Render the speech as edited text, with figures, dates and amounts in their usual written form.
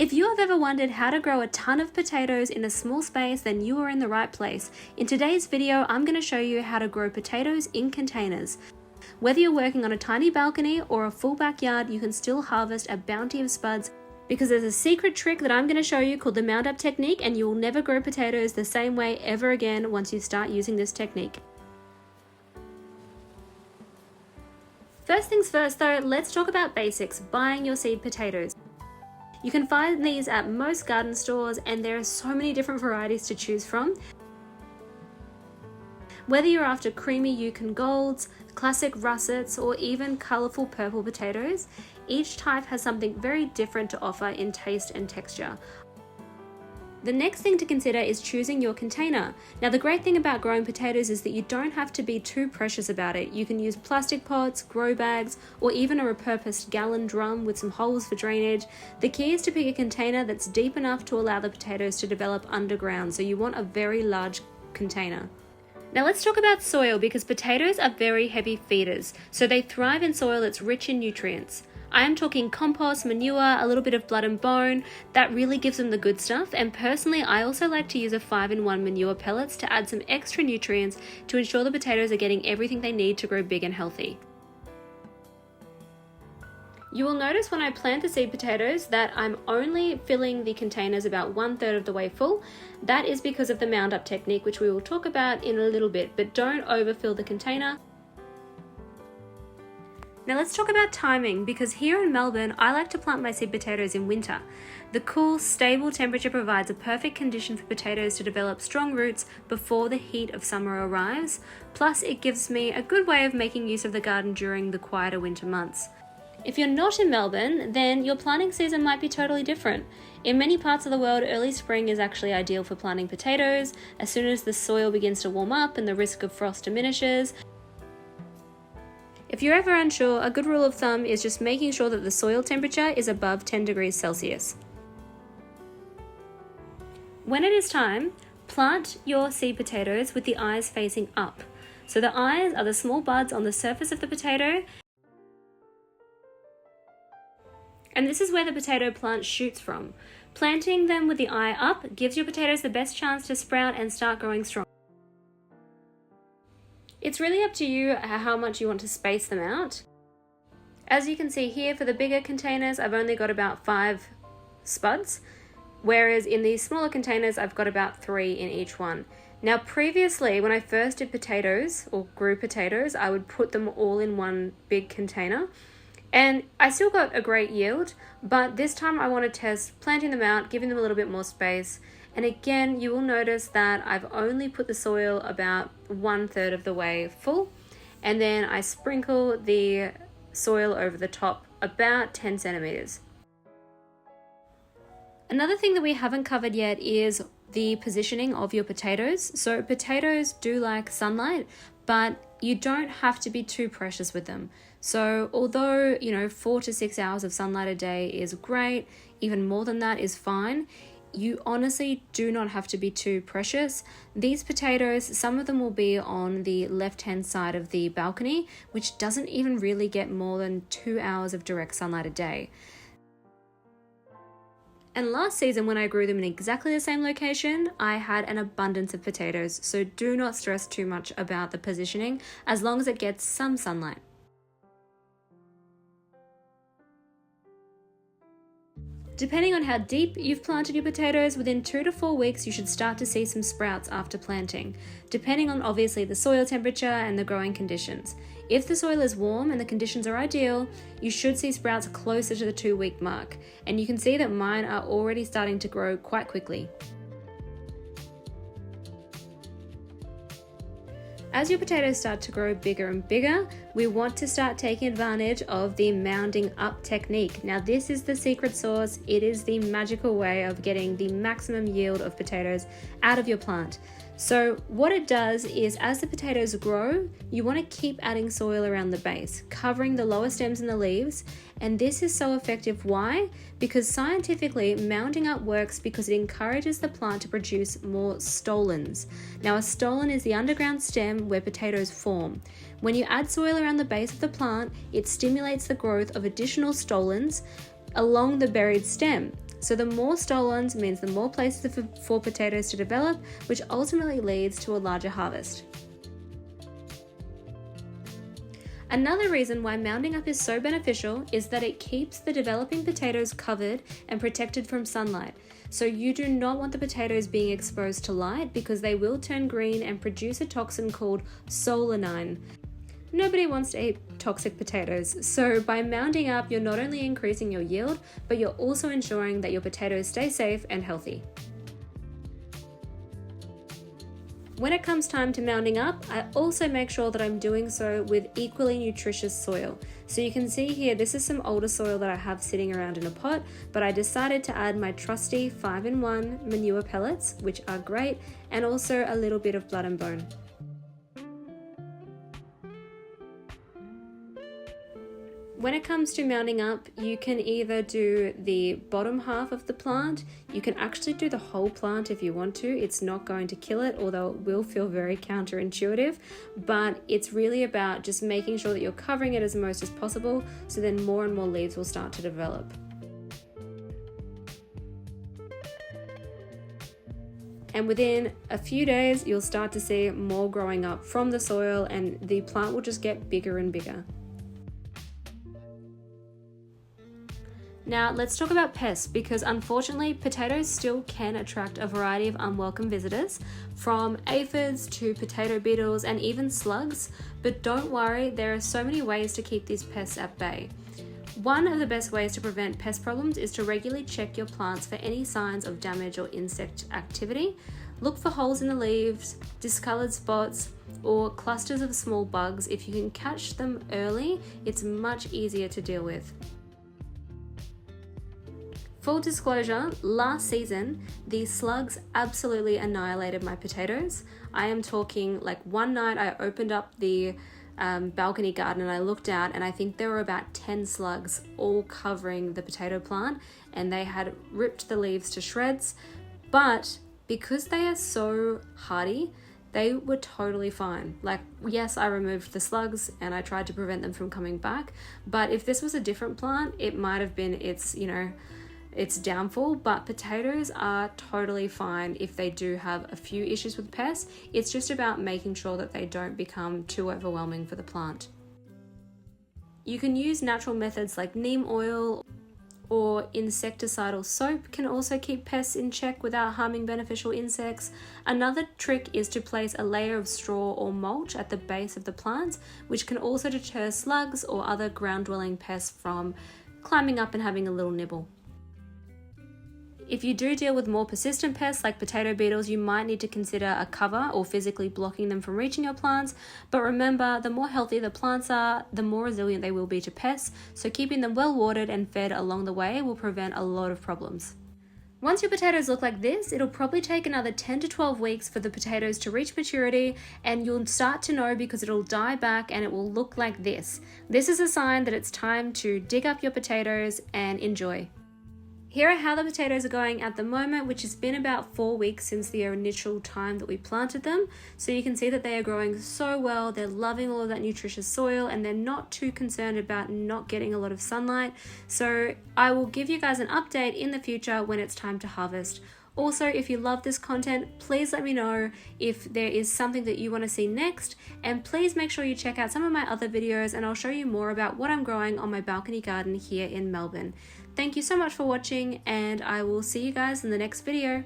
If you have ever wondered how to grow a ton of potatoes in a small space, then you are in the right place. In today's video, I'm going to show you how to grow potatoes in containers. Whether you're working on a tiny balcony or a full backyard, you can still harvest a bounty of spuds because there's a secret trick that I'm going to show you called the mound up technique, and you will never grow potatoes the same way ever again once you start using this technique. First things first though, let's talk about basics, buying your seed potatoes. You can find these at most garden stores, and there are so many different varieties to choose from. Whether you're after creamy Yukon Golds, classic russets, or even colourful purple potatoes, each type has something very different to offer in taste and texture. The next thing to consider is choosing your container. Now, the great thing about growing potatoes is that you don't have to be too precious about it. You can use plastic pots, grow bags, or even a repurposed gallon drum with some holes for drainage. The key is to pick a container that's deep enough to allow the potatoes to develop underground, so you want a very large container. Now let's talk about soil, because potatoes are very heavy feeders, so they thrive in soil that's rich in nutrients. I am talking compost, manure, a little bit of blood and bone. That really gives them the good stuff, and personally I also like to use a 5-in-1 manure pellets to add some extra nutrients to ensure the potatoes are getting everything they need to grow big and healthy. You will notice when I plant the seed potatoes that I'm only filling the containers about 1/3 of the way full. That is because of the mound up technique, which we will talk about in a little bit, but don't overfill the container. Now let's talk about timing, because here in Melbourne, I like to plant my seed potatoes in winter. The cool, stable temperature provides a perfect condition for potatoes to develop strong roots before the heat of summer arrives. Plus, it gives me a good way of making use of the garden during the quieter winter months. If you're not in Melbourne, then your planting season might be totally different. In many parts of the world, early spring is actually ideal for planting potatoes. As soon as the soil begins to warm up and the risk of frost diminishes. If you're ever unsure, a good rule of thumb is just making sure that the soil temperature is above 10 degrees Celsius. When it is time, plant your seed potatoes with the eyes facing up. So the eyes are the small buds on the surface of the potato, and this is where the potato plant shoots from. Planting them with the eye up gives your potatoes the best chance to sprout and start growing strong. It's really up to you how much you want to space them out. As you can see here, for the bigger containers, I've only got about 5 spuds, whereas in these smaller containers, I've got about 3 in each one. Now previously, when I first did potatoes or grew potatoes, I would put them all in one big container, and I still got a great yield, but this time I want to test planting them out, giving them a little bit more space. And again, you will notice that I've only put the soil about 1/3 of the way full, and then I sprinkle the soil over the top about 10 centimeters. Another thing that we haven't covered yet is the positioning of your potatoes. So potatoes do like sunlight, but you don't have to be too precious with them. So although, 4 to 6 hours of sunlight a day is great, even more than that is fine, you honestly do not have to be too precious. These potatoes, some of them will be on the left-hand side of the balcony, which doesn't even really get more than 2 hours of direct sunlight a day. And last season, when I grew them in exactly the same location, I had an abundance of potatoes, so do not stress too much about the positioning as long as it gets some sunlight. Depending on how deep you've planted your potatoes, within 2 to 4 weeks you should start to see some sprouts after planting, depending on obviously the soil temperature and the growing conditions. If the soil is warm and the conditions are ideal, you should see sprouts closer to the 2-week mark, and you can see that mine are already starting to grow quite quickly. As your potatoes start to grow bigger and bigger, we want to start taking advantage of the mounding up technique. Now this is the secret sauce. It is the magical way of getting the maximum yield of potatoes out of your plant. So what it does is, as the potatoes grow, you want to keep adding soil around the base, covering the lower stems and the leaves. And this is so effective. Why? Because scientifically, mounding up works because it encourages the plant to produce more stolons. Now, a stolon is the underground stem where potatoes form. When you add soil around the base of the plant, it stimulates the growth of additional stolons along the buried stem. So the more stolons means the more places for potatoes to develop, which ultimately leads to a larger harvest. Another reason why mounding up is so beneficial is that it keeps the developing potatoes covered and protected from sunlight. So you do not want the potatoes being exposed to light because they will turn green and produce a toxin called solanine. Nobody wants to eat toxic potatoes, so by mounding up, you're not only increasing your yield, but you're also ensuring that your potatoes stay safe and healthy. When it comes time to mounding up, I also make sure that I'm doing so with equally nutritious soil. So you can see here, this is some older soil that I have sitting around in a pot, but I decided to add my trusty 5-in-1 manure pellets, which are great, and also a little bit of blood and bone. When it comes to mounding up, you can either do the bottom half of the plant, you can actually do the whole plant if you want to. It's not going to kill it, although it will feel very counterintuitive, but it's really about just making sure that you're covering it as most as possible, so then more and more leaves will start to develop. And within a few days, you'll start to see more growing up from the soil and the plant will just get bigger and bigger. Now let's talk about pests, because unfortunately potatoes still can attract a variety of unwelcome visitors, from aphids to potato beetles and even slugs, but don't worry, there are so many ways to keep these pests at bay. One of the best ways to prevent pest problems is to regularly check your plants for any signs of damage or insect activity. Look for holes in the leaves, discolored spots, or clusters of small bugs. If you can catch them early, it's much easier to deal with. Full disclosure, last season, these slugs absolutely annihilated my potatoes. I am talking like one night I opened up the balcony garden and I looked out and I think there were about 10 slugs all covering the potato plant, and they had ripped the leaves to shreds. But because they are so hardy, they were totally fine. Like, yes, I removed the slugs and I tried to prevent them from coming back, but if this was a different plant, it might have been its downfall. But potatoes are totally fine if they do have a few issues with pests. It's just about making sure that they don't become too overwhelming for the plant. You can use natural methods like neem oil or insecticidal soap can also keep pests in check without harming beneficial insects. Another trick is to place a layer of straw or mulch at the base of the plants, which can also deter slugs or other ground-dwelling pests from climbing up and having a little nibble. If you do deal with more persistent pests like potato beetles, you might need to consider a cover or physically blocking them from reaching your plants. But remember, the more healthy the plants are, the more resilient they will be to pests, so keeping them well watered and fed along the way will prevent a lot of problems. Once your potatoes look like this, it'll probably take another 10 to 12 weeks for the potatoes to reach maturity, and you'll start to know because it'll die back and it will look like this. This is a sign that it's time to dig up your potatoes and enjoy. Here are how the potatoes are going at the moment, which has been about 4 weeks since the initial time that we planted them. So you can see that they are growing so well, they're loving all of that nutritious soil, and they're not too concerned about not getting a lot of sunlight. So I will give you guys an update in the future when it's time to harvest. Also, if you love this content, please let me know if there is something that you want to see next, and please make sure you check out some of my other videos and I'll show you more about what I'm growing on my balcony garden here in Melbourne. Thank you so much for watching, and I will see you guys in the next video.